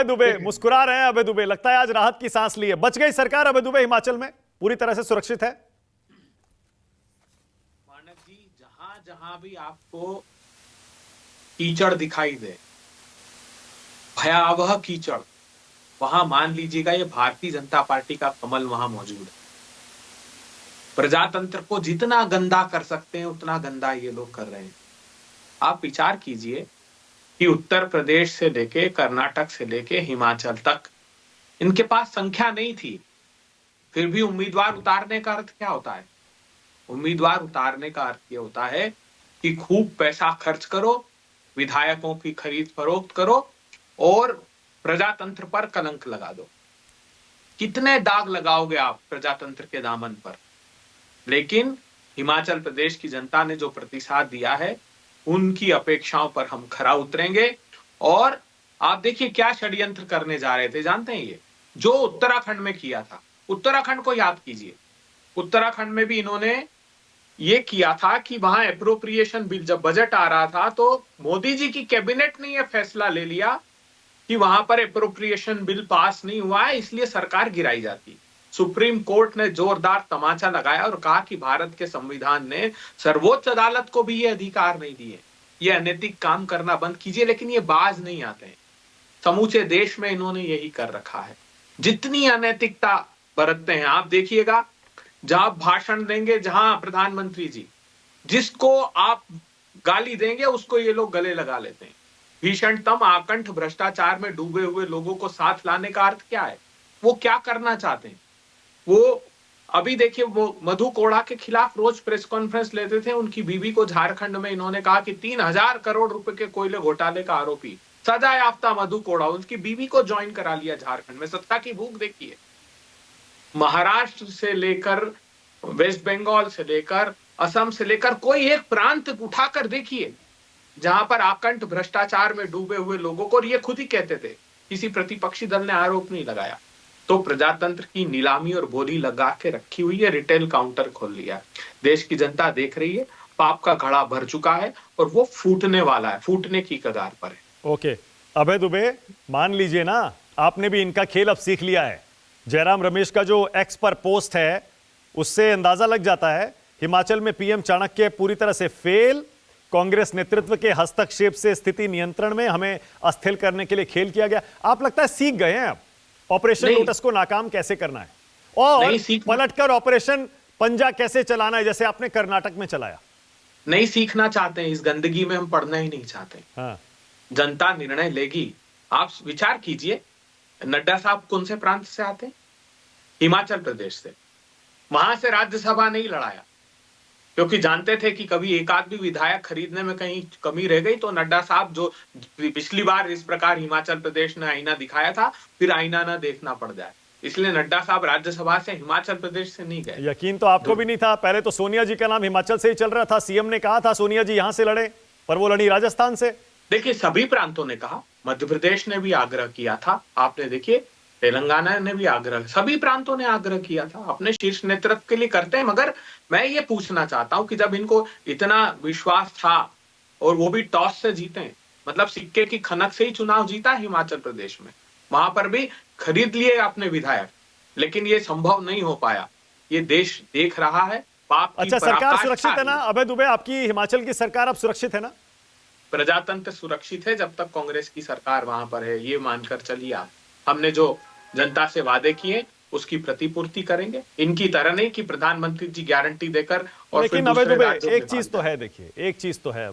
दुबे मुस्कुरा रहे हैं। अभय दुबे, लगता है आज राहत की सांस ली है। बच गई सरकार अभय दुबे, हिमाचल में पूरी तरह से सुरक्षित है। मानक जी, जहां जहां भी आपको कीचड़ दिखाई दे, भयावह कीचड़, वहां मान लीजिएगा ये भारतीय जनता पार्टी का कमल वहां मौजूद है। प्रजातंत्र को जितना गंदा कर सकते हैं उतना गंदा ये लोग कर रहे हैं। आप विचार कीजिए कि उत्तर प्रदेश से लेके कर्नाटक से लेके हिमाचल तक इनके पास संख्या नहीं थी, फिर भी उम्मीदवार उतारने का अर्थ क्या होता है? उम्मीदवार उतारने का अर्थ ये होता है कि खूब पैसा खर्च करो, विधायकों की खरीद फरोख्त करो और प्रजातंत्र पर कलंक लगा दो। कितने दाग लगाओगे आप प्रजातंत्र के दामन पर? लेकिन हिमाचल प्रदेश की जनता ने जो प्रतिसाद दिया है, उनकी अपेक्षाओं पर हम खरा उतरेंगे। और आप देखिए क्या षड्यंत्र करने जा रहे थे, जानते हैं ये जो उत्तराखंड में किया था। उत्तराखंड को याद कीजिए, उत्तराखंड में भी इन्होंने ये किया था कि वहां एप्रोप्रिएशन बिल, जब बजट आ रहा था तो मोदी जी की कैबिनेट ने यह फैसला ले लिया कि वहां पर एप्रोप्रिएशन बिल पास नहीं हुआ है, इसलिए सरकार गिराई जाती। सुप्रीम कोर्ट ने जोरदार तमाचा लगाया और कहा कि भारत के संविधान ने सर्वोच्च अदालत को भी ये अधिकार नहीं दिए, ये अनैतिक काम करना बंद कीजिए। लेकिन ये बाज नहीं आते हैं, समूचे देश में इन्होंने यही कर रखा है। जितनी अनैतिकता बरतते हैं, आप देखिएगा जहां भाषण देंगे, जहां प्रधानमंत्री जी जिसको आप गाली देंगे उसको ये लोग गले लगा लेते हैं। भीषणतम आकंठ भ्रष्टाचार में डूबे हुए लोगों को साथ लाने का अर्थ क्या है? वो क्या करना चाहते हैं? वो अभी देखिए, वो मधु कोड़ा के खिलाफ रोज प्रेस कॉन्फ्रेंस लेते थे। उनकी बीवी को झारखंड में इन्होंने कहा कि 3,000 करोड़ रुपए के कोयले घोटाले का आरोपी सजा याफ्ता मधु कोड़ा, उसकी बीवी को ज्वाइन करा लिया झारखंड में। सत्ता की भूख देखिए। महाराष्ट्र से लेकर वेस्ट बंगाल से लेकर असम से लेकर कोई एक प्रांत उठाकर देखिए जहां पर आकंठ भ्रष्टाचार में डूबे हुए लोगों को, और ये खुद ही कहते थे, किसी प्रतिपक्षी दल ने आरोप नहीं लगाया। तो प्रजातंत्र की नीलामी और बोली लगा के रखी हुई है, रिटेल काउंटर खोल लिया। देश की जनता देख रही है, पाप का घड़ा भर चुका है और वो फूटने वाला है, फूटने की कगार पर है। ओके अभय दुबे, मान लीजिए ना, आपने भी इनका खेल अब सीख लिया है। जयराम रमेश का जो एक्स पर पोस्ट है उससे अंदाजा लग जाता है हिमाचल में पीएम चाणक्य पूरी तरह से फेल, कांग्रेस नेतृत्व के हस्तक्षेप से स्थिति नियंत्रण में, हमें अस्थिर करने के लिए खेल किया गया। आप लगता है सीख गए हैं अब ऑपरेशन लोटस को नाकाम कैसे करना है और पलटकर ऑपरेशन पंजा कैसे चलाना है, जैसे आपने कर्नाटक में चलाया। नहीं सीखना चाहते हैं, इस गंदगी में हम पढ़ना ही नहीं चाहते। हाँ। जनता निर्णय लेगी। आप विचार कीजिए, नड्डा साहब कौन से प्रांत से आते हैं? हिमाचल प्रदेश से। वहां से राज्यसभा नहीं लड़ाया क्योंकि जानते थे कि कभी एक आध भी विधायक खरीदने में कहीं कमी रह गई तो नड्डा साहब, जो पिछली बार इस प्रकार हिमाचल प्रदेश ने आईना दिखाया था, फिर आईना ना देखना पड़ जाए, इसलिए नड्डा साहब राज्यसभा से हिमाचल प्रदेश से नहीं गए। यकीन तो आपको भी नहीं था, पहले तो सोनिया जी का नाम हिमाचल से ही चल रहा था। सीएम ने कहा था सोनिया जी यहां से लड़े, पर वो लड़ी राजस्थान से। देखिए, सभी प्रांतों ने कहा, मध्य प्रदेश ने भी आग्रह किया था, आपने देखिए तेलंगाना ने भी आग्रह, सभी प्रांतों ने आग्रह किया था, अपने शीर्ष नेतृत्व के लिए करते हैं। मगर मैं ये पूछना चाहता हूं कि जब इनको इतना विश्वास था और वो भी टॉस से जीते, मतलब सिक्के की खनक से ही चुनाव जीता हिमाचल प्रदेश में, वहां पर भी खरीद लिए अपने विधायक, लेकिन ये संभव नहीं हो पाया। ये देश देख रहा है, पाप की अच्छा, सरकार सुरक्षित है ना अभय दुबे? आपकी हिमाचल की सरकार अब सुरक्षित है ना? प्रजातंत्र सुरक्षित है जब तक कांग्रेस की सरकार वहां पर है, ये मानकर चलिए आप। हमने जो जनता से वादे किए उसकी प्रतिपूर्ति करेंगे, इनकी तरह नहीं कि प्रधानमंत्री जी गारंटी देकर और लेकिन अभय दुबे, एक चीज तो है, देखिए एक चीज तो है